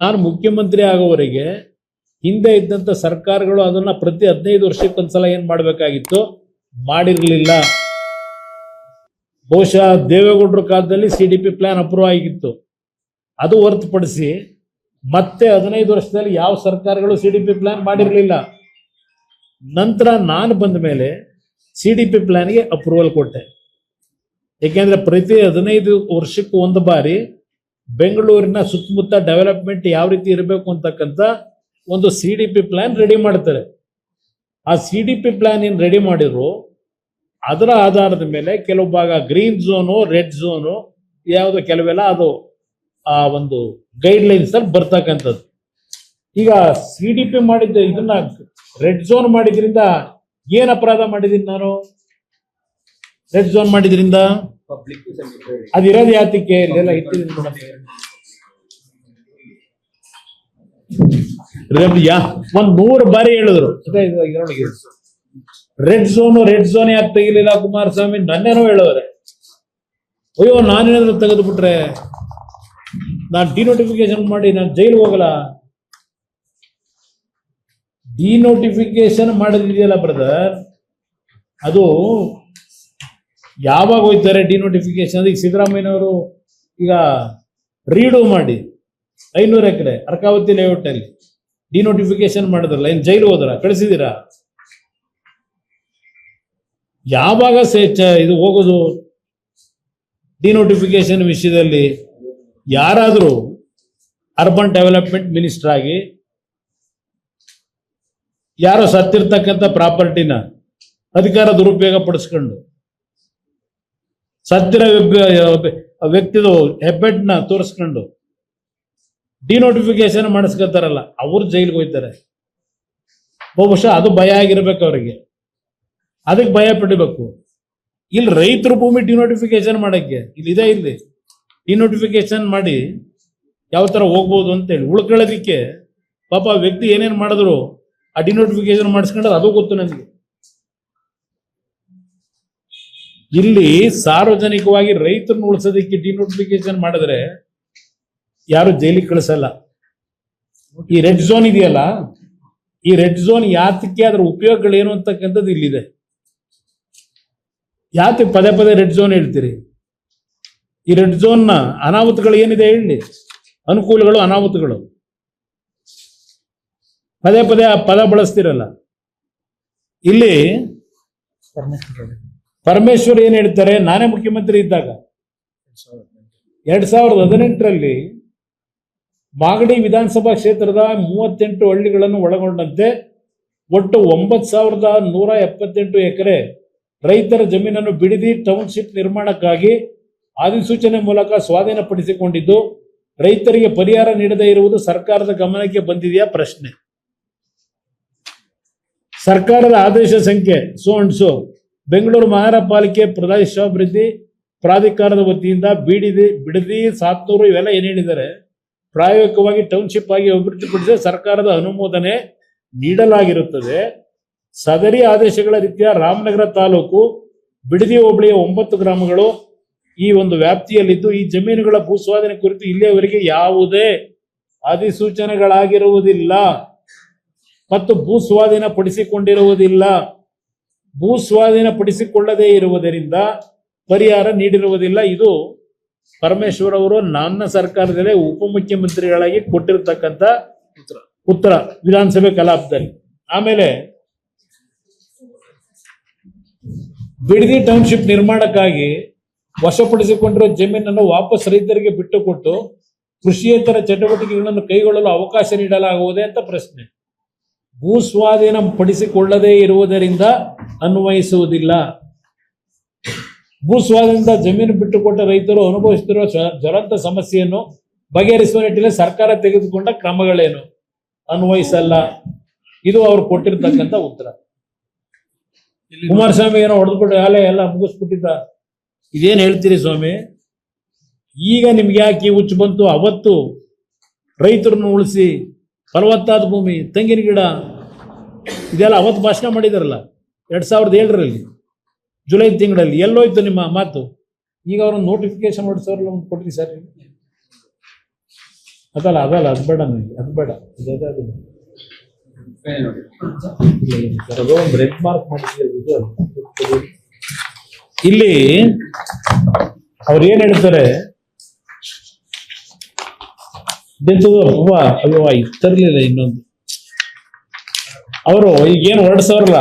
ನಾನು ಮುಖ್ಯಮಂತ್ರಿ ಆಗೋವರೆಗೆ ಹಿಂದೆ ಇದ್ದಂಥ ಸರ್ಕಾರಗಳು ಅದನ್ನ ಪ್ರತಿ 15 ವರ್ಷಕ್ಕೊಂದ್ಸಲ ಏನ್ ಮಾಡಬೇಕಾಗಿತ್ತು, ಮಾಡಿರಲಿಲ್ಲ. ಬಹುಶಃ ದೇವೇಗೌಡರ ಕಾಲದಲ್ಲಿ CDP ಪ್ಲಾನ್ ಅಪ್ರೂವ್ ಆಗಿತ್ತು. ಅದು ಹೊರತುಪಡಿಸಿ ಮತ್ತೆ 15 ವರ್ಷದಲ್ಲಿ ಯಾವ ಸರ್ಕಾರಗಳು CDP ಪ್ಲಾನ್ ಮಾಡಿರಲಿಲ್ಲ. ನಂತರ ನಾನು ಬಂದ ಮೇಲೆ CDP ಪ್ಲಾನ್ಗೆ ಅಪ್ರೂವಲ್ ಕೊಟ್ಟೆ. ಏಕೆಂದ್ರೆ ಪ್ರತಿ 15 ವರ್ಷಕ್ಕೂ ಒಂದು ಬಾರಿ ಬೆಂಗಳೂರಿನ ಸುತ್ತಮುತ್ತ ಡೆವಲಪ್ಮೆಂಟ್ ಯಾವ ರೀತಿ ಇರಬೇಕು ಅಂತಕ್ಕಂಥ ಒಂದು CDP ಪ್ಲಾನ್ ರೆಡಿ ಮಾಡ್ತಾರೆ. ಆ CDP ಪ್ಲಾನ್ ಏನು ರೆಡಿ ಮಾಡಿದ್ರು ಅದರ ಆಧಾರದ ಮೇಲೆ ಕೆಲವು ಭಾಗ ಗ್ರೀನ್ ಝೋನು, ರೆಡ್ ಝೋನು, ಯಾವುದು ಕೆಲವೆಲ್ಲ ಅದು ಆ ಒಂದು ಗೈಡ್ ಲೈನ್ಸ್ ಅಲ್ಲಿ ಬರ್ತಕ್ಕಂಥದ್ದು. ಈಗ CDP ಮಾಡಿದ್ದ ಇದನ್ನ ರೆಡ್ ಝೋನ್ ಮಾಡಿದ್ರಿಂದ ಏನ್ ಅಪರಾಧ ಮಾಡಿದೀನಿ ನಾನು? ರೆಡ್ ಝೋನ್ ಮಾಡಿದ್ರಿಂದ ಅದಿರೋದು ಯಾತಕ್ಕೆ? ಇಲ್ಲೆಲ್ಲ ಇಟ್ಟಿದ್ದೀನಿ ಒಂದ್ 100 ಬಾರಿ ಹೇಳಿದ್ರು ರೆಡ್ ಝೋನ್ ಯಾಕೆ ತೆಗಿಲಿಲ್ಲ ಕುಮಾರಸ್ವಾಮಿ, ನನ್ನೇನೋ ಹೇಳೋರೆ. ಅಯ್ಯೋ ನಾನೇನಾದ್ರೂ ತೆಗೆದು ಬಿಟ್ರೆ ನಾನು ಡಿನೋಟಿಫಿಕೇಶನ್ ಮಾಡಿ ನಾನು ಜೈಲಿಗೆ ಹೋಗಲ್ಲ. ಡಿನೋಟಿಫಿಕೇಶನ್ ಮಾಡೋದಿದೆಯಲ್ಲ ಬ್ರದರ್, ಅದು ಯಾವಾಗ ಹೋಯ್ತಾರೆ ಡಿನೋಟಿಫಿಕೇಶನ್? ಅದಕ್ಕೆ ಸಿದ್ದರಾಮಯ್ಯನವರು ಈಗ ರೀಡು ಮಾಡಿ 500 ಎಕರೆ ಅರ್ಕಾವತಿ ಲೇಔಟ್ ಅಲ್ಲಿ ಡಿನೋಟಿಫಿಕೇಶನ್ ಮಾಡಿದ್ರಲ್ಲ, ಏನ್ ಜೈಲು ಹೋದ್ರ? ಕಳಿಸಿದೀರಾ? ಯಾವಾಗ ಇದು ಹೋಗೋದು ಡಿನೋಟಿಫಿಕೇಶನ್ ವಿಷಯದಲ್ಲಿ? ಯಾರಾದ್ರೂ ಅರ್ಬನ್ ಡೆವಲಪ್ಮೆಂಟ್ ಮಿನಿಸ್ಟರ್ ಆಗಿ ಯಾರೋ ಸತ್ತಿರ್ತಕ್ಕಂಥ ಪ್ರಾಪರ್ಟಿನ ಅಧಿಕಾರ ದುರುಪಯೋಗ ಪಡಿಸ್ಕೊಂಡು ಸತ್ತಿರ ವ್ಯಕ್ತಿದು ಹೆಬ್ಬೆಟ್ನ ತೋರಿಸ್ಕೊಂಡು ಡಿನೋಟಿಫಿಕೇಶನ್ ಮಾಡಿಸ್ಕೊತಾರಲ್ಲ, ಅವ್ರು ಜೈಲಿಗೆ ಹೋಗ್ತಾರೆ. ಬಹುಶಃ ಅದು ಭಯ ಆಗಿರ್ಬೇಕು ಅವರಿಗೆ, ಅದಕ್ಕೆ ಭಯ ಪಡಿಬೇಕು. ಇಲ್ಲಿ ರೈತರು ಭೂಮಿ ಡಿನೋಟಿಫಿಕೇಶನ್ ಮಾಡಕ್ಕೆ ಇಲ್ಲಿ ಡಿನೋಟಿಫಿಕೇಶನ್ ಮಾಡಿ ಯಾವ ತರ ಹೋಗ್ಬೋದು ಅಂತೇಳಿ ಉಳ್ಕೊಳ್ಳೋದಿಕ್ಕೆ ಪಾಪ ವ್ಯಕ್ತಿ ಏನೇನು ಮಾಡಿದ್ರು ಆ ಡಿನೋಟಿಫಿಕೇಶನ್ ಮಾಡಿಸ್ಕೊಂಡ್ರೆ ಅದು ಗೊತ್ತು ನನಗೆ. ಇಲ್ಲಿ ಸಾರ್ವಜನಿಕವಾಗಿ ರೈತರನ್ನು ಉಳಿಸೋದಕ್ಕೆ ಡಿನೋಟಿಫಿಕೇಶನ್ ಮಾಡಿದ್ರೆ ಯಾರು ಜೈಲಿಗೆ ಕಳಿಸಲ್ಲ. ಈ ರೆಡ್ ಝೋನ್ ಇದೆಯಲ್ಲ, ಈ ರೆಡ್ ಝೋನ್ ಯಾತಕ್ಕೆ, ಅದರ ಉಪಯೋಗಗಳೇನು ಅಂತಕ್ಕಂಥದ್ದು ಇಲ್ಲಿದೆ. ಯಾತಕ್ಕೆ ಪದೇ ಪದೇ ರೆಡ್ ಝೋನ್ ಹೇಳ್ತೀರಿ? ಈ ರೆಡ್ ಝೋನ್ನ ಅನಾಹುತಗಳು ಏನಿದೆ ಹೇಳಿ, ಅನುಕೂಲಗಳು ಅನಾಹುತಗಳು. ಪದೇ ಪದೇ ಆ ಪದ ಬಳಸ್ತಿರಲ್ಲ. ಇಲ್ಲಿ ಪರಮೇಶ್ವರ್ ಏನ್ ಹೇಳ್ತಾರೆ, ನಾನೇ ಮುಖ್ಯಮಂತ್ರಿ ಇದ್ದಾಗ 2018ರಲ್ಲಿ ಮಾಗಡಿ ವಿಧಾನಸಭಾ ಕ್ಷೇತ್ರದ 38 ಹಳ್ಳಿಗಳನ್ನು ಒಳಗೊಂಡಂತೆ ಒಟ್ಟು 9,178 ಎಕರೆ ರೈತರ ಜಮೀನನ್ನು ಬಿಡದಿ ಟೌನ್ಶಿಪ್ ನಿರ್ಮಾಣಕ್ಕಾಗಿ ಅಧಿಸೂಚನೆ ಮೂಲಕ ಸ್ವಾಧೀನಪಡಿಸಿಕೊಂಡಿದ್ದು ರೈತರಿಗೆ ಪರಿಹಾರ ನೀಡದೇ ಇರುವುದು ಸರ್ಕಾರದ ಗಮನಕ್ಕೆ ಬಂದಿದೆಯಾ? ಪ್ರಶ್ನೆ. ಸರ್ಕಾರದ ಆದೇಶ ಸಂಖ್ಯೆ ಸೋ ಬೆಂಗಳೂರು ಮಹಾನಗರ ಪಾಲಿಕೆ ಪ್ರದೇಶಾಭಿವೃದ್ಧಿ ಪ್ರಾಧಿಕಾರದ ವತಿಯಿಂದ ಬಿಡದಿ, ಸಾತ್ತೂರು ಇವೆಲ್ಲ ಏನ್ ಹೇಳಿದ್ದಾರೆ, ಪ್ರಾಯೋಗಿಕವಾಗಿ ಟೌನ್ಶಿಪ್ ಆಗಿ ಅಭಿವೃದ್ಧಿಪಡಿಸಿ ಸರ್ಕಾರದ ಅನುಮೋದನೆ ನೀಡಲಾಗಿರುತ್ತದೆ. ಸದರಿ ಆದೇಶಗಳ ರೀತಿಯ ರಾಮನಗರ ತಾಲೂಕು ಬಿಡದಿ ಹೋಬಳಿಯ 9 ಗ್ರಾಮಗಳು ಈ ಒಂದು ವ್ಯಾಪ್ತಿಯಲ್ಲಿದ್ದು ಈ ಜಮೀನುಗಳ ಭೂಸ್ವಾಧೀನ ಕುರಿತು ಇಲ್ಲಿಯವರೆಗೆ ಯಾವುದೇ ಅಧಿಸೂಚನೆಗಳಾಗಿರುವುದಿಲ್ಲ ಮತ್ತು ಭೂಸ್ವಾಧೀನ ಪಡಿಸಿಕೊಂಡಿರುವುದಿಲ್ಲ. ಭೂಸ್ವಾಧೀನ ಪಡಿಸಿಕೊಳ್ಳದೇ ಇರುವುದರಿಂದ ಪರಿಹಾರ ನೀಡಿರುವುದಿಲ್ಲ. ಇದು ಪರಮೇಶ್ವರ್ ಅವರು ನನ್ನ ಸರ್ಕಾರದಲ್ಲಿ ಉಪಮುಖ್ಯಮಂತ್ರಿಗಳಾಗಿ ಕೊಟ್ಟಿರತಕ್ಕಂಥ ಉತ್ತರ ವಿಧಾನಸಭೆ ಕಲಾಪದಲ್ಲಿ. ಆಮೇಲೆ ಬಿಡದಿ ಟೌನ್ಶಿಪ್ ನಿರ್ಮಾಣಕ್ಕಾಗಿ ವಶಪಡಿಸಿಕೊಂಡಿರುವ ಜಮೀನನ್ನು ವಾಪಸ್ ರೈತರಿಗೆ ಬಿಟ್ಟುಕೊಟ್ಟು ಕೃಷಿಯೇತರ ಚಟುವಟಿಕೆಗಳನ್ನು ಕೈಗೊಳ್ಳಲು ಅವಕಾಶ ನೀಡಲಾಗುವುದೇ ಅಂತ ಪ್ರಶ್ನೆ. ಭೂಸ್ವಾಧೀನ ಪಡಿಸಿಕೊಳ್ಳದೇ ಇರುವುದರಿಂದ ಅನ್ವಯಿಸುವುದಿಲ್ಲ. ಭೂಸ್ವಾಧೀನದ ಜಮೀನು ಬಿಟ್ಟುಕೊಟ್ಟ ರೈತರು ಅನುಭವಿಸುತ್ತಿರುವ ಜ್ವಲಂತ ಸಮಸ್ಯೆಯನ್ನು ಬಗೆಹರಿಸುವ ನಿಟ್ಟಿನಲ್ಲಿ ಸರ್ಕಾರ ತೆಗೆದುಕೊಂಡ ಕ್ರಮಗಳೇನು? ಅನ್ವಯಿಸಲ್ಲ. ಇದು ಅವ್ರು ಕೊಟ್ಟಿರ್ತಕ್ಕಂಥ ಉತ್ತರ. ಕುಮಾರಸ್ವಾಮಿ ಏನೋ ಹೊಡೆದ್ಬಿಟ್ಟು ಅಲೆ ಎಲ್ಲ ಮುಗಿಸ್ಬಿಟ್ಟಿದ್ದ. ಇದೇನು ಹೇಳ್ತೀರಿ ಸ್ವಾಮಿ? ಈಗ ನಿಮ್ಗೆ ಯಾಕೆ ಹುಚ್ಚು ಬಂತು? ಅವತ್ತು ರೈತರನ್ನು ಉಳಿಸಿ, ಫಲವತ್ತಾದ ಭೂಮಿ, ತೆಂಗಿನ ಗಿಡ, ಇದೆಲ್ಲ ಅವತ್ತು ಭಾಷಣ ಮಾಡಿದಾರಲ್ಲ 2007ರಲ್ಲಿ ಜುಲೈ ತಿಂಗಳಲ್ಲಿ. ಎಲ್ಲೋಯ್ತು ನಿಮ್ಮ ಮಾತು? ಈಗ ಅವ್ರೊಂದು ನೋಟಿಫಿಕೇಶನ್ ಹೊಡಿಸೋರಲ್ಲ, ಒಂದು ಕೊಟ್ರಿ ಸರ್. ಅದಲ್ಲ ಅದಲ್ಲ ಅದು ಬೇಡ ನನಗೆ, ಅದು ಬೇಡ, ರೆಡ್ ಮಾರ್ಕ್ ಮಾಡಿದ್ರೆ ಇಲ್ಲಿ ಅವ್ರು ಏನ್ ಹೇಳ್ತಾರೆ, ಅಲ್ವಾ ಇತ್ತರ್ಲಿಲ್ಲ ಇನ್ನೊಂದು, ಅವರು ಈಗೇನು ಹೊರಡಿಸೋರಲ್ಲ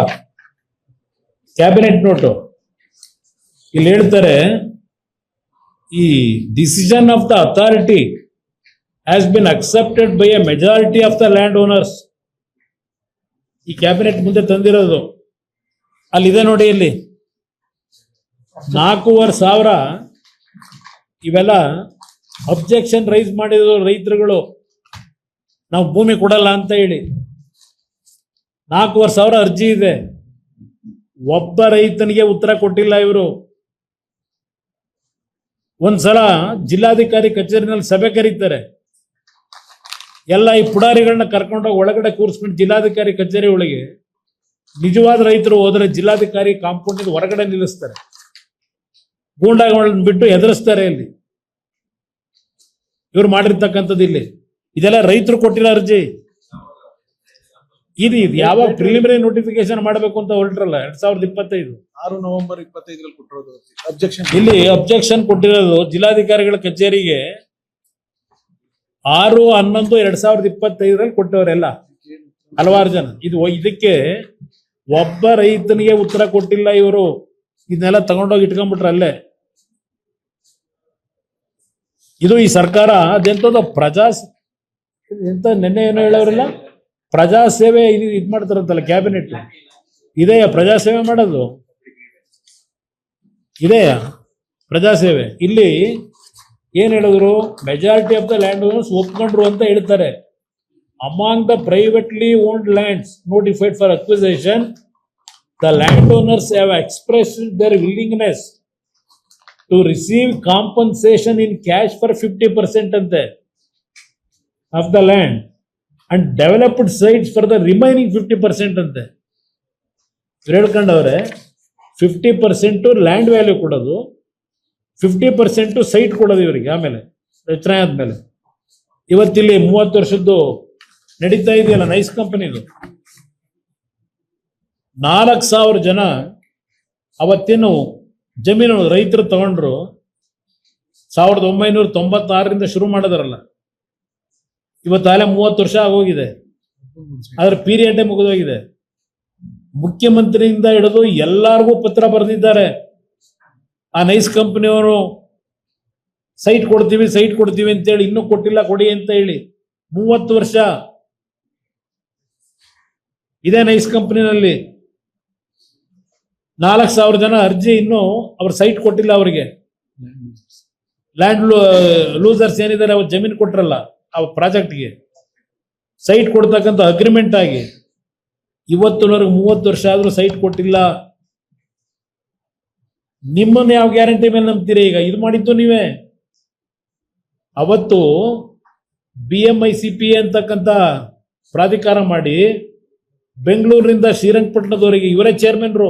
ಕ್ಯಾಬಿನೆಟ್ ನೋಟು, ಇಲ್ಲಿ ಹೇಳ್ತಾರೆ ಈ decision of the authority has been accepted by A majority of the land owners. ಈ ಕ್ಯಾಬಿನೆಟ್ ಮುಂದೆ ತಂದಿರೋದು ಅಲ್ಲಿದೆ ನೋಡಿ, ಇಲ್ಲಿ 4,500 ಇವೆಲ್ಲ ಅಬ್ಜೆಕ್ಷನ್ ರೈಸ್ ಮಾಡಿದ್ರು ರೈತರುಗಳು, ನಾವು ಭೂಮಿ ಕೊಡಲ್ಲ ಅಂತ ಹೇಳಿ. 4,500 ಅರ್ಜಿ ಇದೆ, ಒಬ್ಬ ರೈತನಿಗೆ ಉತ್ತರ ಕೊಟ್ಟಿಲ್ಲ ಇವರು. ಒಂದ್ಸಲ ಜಿಲ್ಲಾಧಿಕಾರಿ ಕಚೇರಿನಲ್ಲಿ ಸಭೆ ಕರೀತಾರೆ, ಎಲ್ಲ ಈ ಪುಡಾರಿಗಳನ್ನ ಕರ್ಕೊಂಡೋಗಿ ಒಳಗಡೆ ಕೂರಿಸ್ಬಿಟ್ಟು ಜಿಲ್ಲಾಧಿಕಾರಿ ಕಚೇರಿ ಒಳಗೆ, ನಿಜವಾದ ರೈತರು ಹೋದ್ರೆ ಜಿಲ್ಲಾಧಿಕಾರಿ ಕಾಂಪೌಂಡ್ ಹೊರಗಡೆ ನಿಲ್ಲಿಸ್ತಾರೆ, ಗೂಂಡಾಗಳನ್ನ ಬಿಟ್ಟು ಎದುರಿಸ್ತಾರೆ. ಇಲ್ಲಿ ಇವ್ರು ಮಾಡಿರ್ತಕ್ಕಂಥದ್ದು ಇಲ್ಲಿ ಇದೆಲ್ಲ ರೈತರು ಕೊಟ್ಟಿರೋ ಅರ್ಜಿ. ಇದು ಯಾವಾಗ ಪ್ರಿಲಿಮಿನರಿ ನೋಟಿಫಿಕೇಶನ್ ಮಾಡಬೇಕು ಅಂತ ಹೊರಟ್ರಲ್ಲ 2025 6 ನವೆಂಬರ್ 25 ಕೊಟ್ಟಿರೋದು ಅಬ್ಜೆಕ್ಷನ್. ಇಲ್ಲಿ ಅಬ್ಜೆಕ್ಷನ್ ಕೊಟ್ಟಿರೋದು ಜಿಲ್ಲಾಧಿಕಾರಿಗಳ ಕಚೇರಿಗೆ 6/11/2025 ಕೊಟ್ಟವರೆಲ್ಲ ಹಲವಾರು ಜನ. ಇದಕ್ಕೆ ಒಬ್ಬ ರೈತನಿಗೆ ಉತ್ತರ ಕೊಟ್ಟಿಲ್ಲ ಇವರು. ಇದನ್ನೆಲ್ಲ ತಗೊಂಡೋಗಿ ಇಟ್ಕೊಂಡ್ಬಿಟ್ರೆ ಅಲ್ಲೇ. ಇದು ಈ ಸರ್ಕಾರ ಅದೆಂತದ ಎಂತ ನೆನ್ನೆ ಏನೋ ಹೇಳೋರಿಲ್ಲ, ಪ್ರಜಾಸೇವೆ ಇದು ಮಾಡ್ತಾರಂತಲ್ಲ ಕ್ಯಾಬಿನೆಟ್. ಇದೆಯಾ ಪ್ರಜಾಸೇವೆ ಮಾಡೋದು? ಇದೆಯಾ ಪ್ರಜಾಸೇವೆ? ಇಲ್ಲಿ ಏನ್ ಹೇಳಿದ್ರು, majority of the land owners ಒಪ್ಕೊಂಡ್ರು ಅಂತ ಹೇಳ್ತಾರೆ. Among the privately owned lands notified for acquisition, the land owners have expressed their willingness to receive compensation in cash for 50% ಅಂತೆ of the land and developed sites for the remaining 50% ಅಂತೆ. ಇವ್ರು ಹೇಳ್ಕೊಂಡವ್ರೆ 50% land value ಕೊಡೋದು, 50% site ಕೊಡೋದು ಇವರಿಗೆ. ಆಮೇಲೆ ರಚನೆ ಆದ್ಮೇಲೆ ಇವತ್ತಿಲ್ಲಿ 30 ವರ್ಷದ್ದು ನಡೀತಾ ಇದೆಯಲ್ಲ ನೈಸ್ ಕಂಪನಿದು, 4,000 ಜನ ಅವತ್ತೇನು ಜಮೀನು ರೈತರು ತಗೊಂಡ್ರು. 1996ರಿಂದ ಶುರು ಮಾಡಿದಾರಲ್ಲ, ಇವತ್ತಾಲೆ 30 ವರ್ಷ ಆಗೋಗಿದೆ. ಅದ್ರ ಪೀರಿಯಡ್ ಮುಗಿದೋಗಿದೆ. ಮುಖ್ಯಮಂತ್ರಿಯಿಂದ ಹಿಡಿದು ಎಲ್ಲಾರ್ಗೂ ಪತ್ರ ಬರೆದಿದ್ದಾರೆ. ಆ ನೈಸ್ ಕಂಪನಿಯವರು ಸೈಟ್ ಕೊಡ್ತೀವಿ ಅಂತೇಳಿ, ಇನ್ನೂ ಕೊಟ್ಟಿಲ್ಲ, ಕೊಡಿ ಅಂತ ಹೇಳಿ 30 ವರ್ಷ ಇದೇ ನೈಸ್ ಕಂಪನಿನಲ್ಲಿ. 4,000 ಜನ ಅರ್ಜಿ, ಇನ್ನೂ ಅವ್ರ ಸೈಟ್ ಕೊಟ್ಟಿಲ್ಲ. ಅವರಿಗೆ ಲ್ಯಾಂಡ್ ಲೂಸರ್ಸ್ ಏನಿದ್ದಾರೆ, ಅವ್ರು ಜಮೀನು ಕೊಟ್ರಲ್ಲ ಆ ಪ್ರಾಜೆಕ್ಟ್ಗೆ, ಸೈಟ್ ಕೊಡ್ತಕ್ಕಂಥ ಅಗ್ರಿಮೆಂಟ್ ಆಗಿ ಇವತ್ತಿನವರೆಗೆ 30 ವರ್ಷ ಆದ್ರೂ ಸೈಟ್ ಕೊಟ್ಟಿಲ್ಲ. ನಿಮ್ಮನ್ನ ಯಾವ ಗ್ಯಾರಂಟಿ ಮೇಲೆ ನಂಬ್ತೀರಿ? ಈಗ ಇದು ಮಾಡಿದ್ದು ನೀವೇ. ಅವತ್ತು BMICPA ಅಂತಕ್ಕಂಥ ಪ್ರಾಧಿಕಾರ ಮಾಡಿ ಬೆಂಗಳೂರಿನಿಂದ ಶ್ರೀರಂಗಪಟ್ಟಣದವರೆಗೆ ಇವರೇ ಚೇರ್ಮನ್ರು.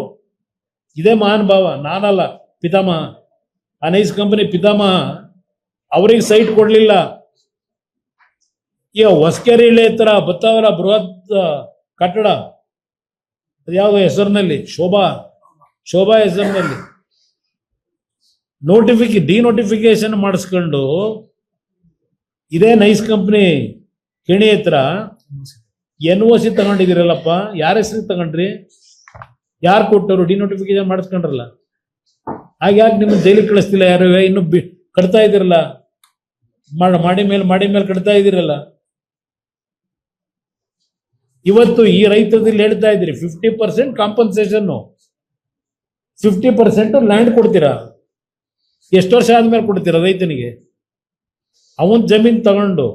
ಇದೇ ಮಹಾನ್ ಭಾವ, ನಾನಲ್ಲ, ಪಿತಾಮಹ, ಆ ನೈಸ್ ಕಂಪನಿ ಪಿತಾಮಹ. ಅವ್ರಿಗೆ ಸೈಟ್ ಕೊಡ್ಲಿಲ್ಲ. ಈಗ ಹೊಸಕೆರೆ ಇಳೆ ತರ ಬತ್ತಾವಲ್ಲ ಬೃಹತ್ ಕಟ್ಟಡ, ಅದ್ಯಾವುದೋ ಹೆಸರಿನಲ್ಲಿ, ಶೋಭಾ ಹೆಸರಿನಲ್ಲಿ ಡಿನೋಟಿಫಿಕೇಶನ್ ಮಾಡಿಸ್ಕೊಂಡು, ಇದೇ ನೈಸ್ ಕಂಪ್ನಿ ಕೆಣಿ ಹತ್ರ NOC ತಗೊಂಡಿದ್ದೀರಲ್ಲಪ್ಪ, ಯಾರ ಹೆಸರಿಗೆ ತಗೊಂಡ್ರಿ? ಯಾರು ಕೊಟ್ಟವರು? ಡಿನೋಟಿಫಿಕೇಶನ್ ಮಾಡಿಸ್ಕೊಂಡ್ರಲ್ಲ. ಹಾಗ್ಯಾಕೆ ನಿಮ್ಮ ಜೈಲಿಗೆ ಕಳಿಸ್ತಿಲ್ಲ ಯಾರು? ಇನ್ನು ಕಟ್ತಾ ಇದ್ದೀರಲ್ಲ, ಮಾಡಿ ಮೇಲೆ ಕಟ್ತಾ ಇದ್ದೀರಲ್ಲ. ಇವತ್ತು ಈ ರೈತರಲ್ಲಿ ಹೇಳ್ತಾ ಇದ್ದೀರಿ 50% ಕಾಂಪನ್ಸೇಷನ್, 50% ಲ್ಯಾಂಡ್ ಕೊಡ್ತೀರಾ. ಎಷ್ಟು ವರ್ಷ ಆದ್ಮೇಲೆ ಕೊಡ್ತೀರಾ ರೈತನಿಗೆ? ಅವನ್ ಜಮೀನ್ ತಗೊಂಡು,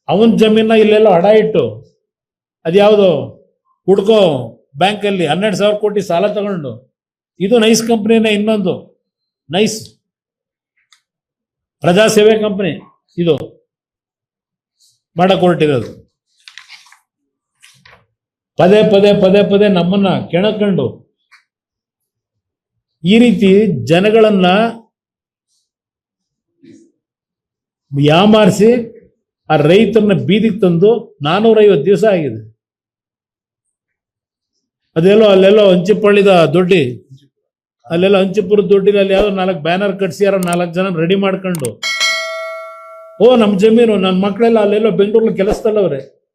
ಅವನ್ ಜಮೀನ ಇಲ್ಲೆಲ್ಲ ಅಡ ಇಟ್ಟು, ಅದ್ಯಾವುದೋ ಹುಡ್ಕೋ ಬ್ಯಾಂಕಲ್ಲಿ 12,000 ಕೋಟಿ ಸಾಲ ತಗೊಂಡು, ಇದು ನೈಸ್ ಕಂಪ್ನಿನೇ. ಇನ್ನೊಂದು ನೈಸ್ ಪ್ರಜಾಸೇವೆ ಕಂಪನಿ ಇದು ಮಾಡಕ್ ಹೊರಟಿರೋದು. ಪದೇ ನಮ್ಮನ್ನ ಕೆಣಕೊಂಡು ಈ ರೀತಿ ಜನಗಳನ್ನ ಯಾಮಾರಿಸಿ ಆ ರೈತರನ್ನ ಬೀದಿಗೆ ತಂದು 450 ದಿವಸ ಆಗಿದೆ. ಅದೆಲ್ಲೋ ಅಲ್ಲೆಲ್ಲೋ ಹಂಚಿಪಳ್ಳಿದ ದೊಡ್ಡಿ, ಅಲ್ಲೆಲ್ಲ ಹಂಚಿಪುರದ ದೊಡ್ಡಿಲಿ ಅಲ್ಲಿ ಯಾವ್ದೋ 4 ಬ್ಯಾನರ್ ಕಟ್ಸಿ ಯಾರೋ 4 ಜನ ರೆಡಿ ಮಾಡ್ಕೊಂಡು, ಓ ನಮ್ಮ ಜಮೀನು, ನನ್ನ ಮಕ್ಕಳೆಲ್ಲ ಅಲ್ಲೆಲ್ಲೋ ಬೆಂಗಳೂರಲ್ಲಿ ಕೆಲಸದಲ್ಲವ್ರೆ,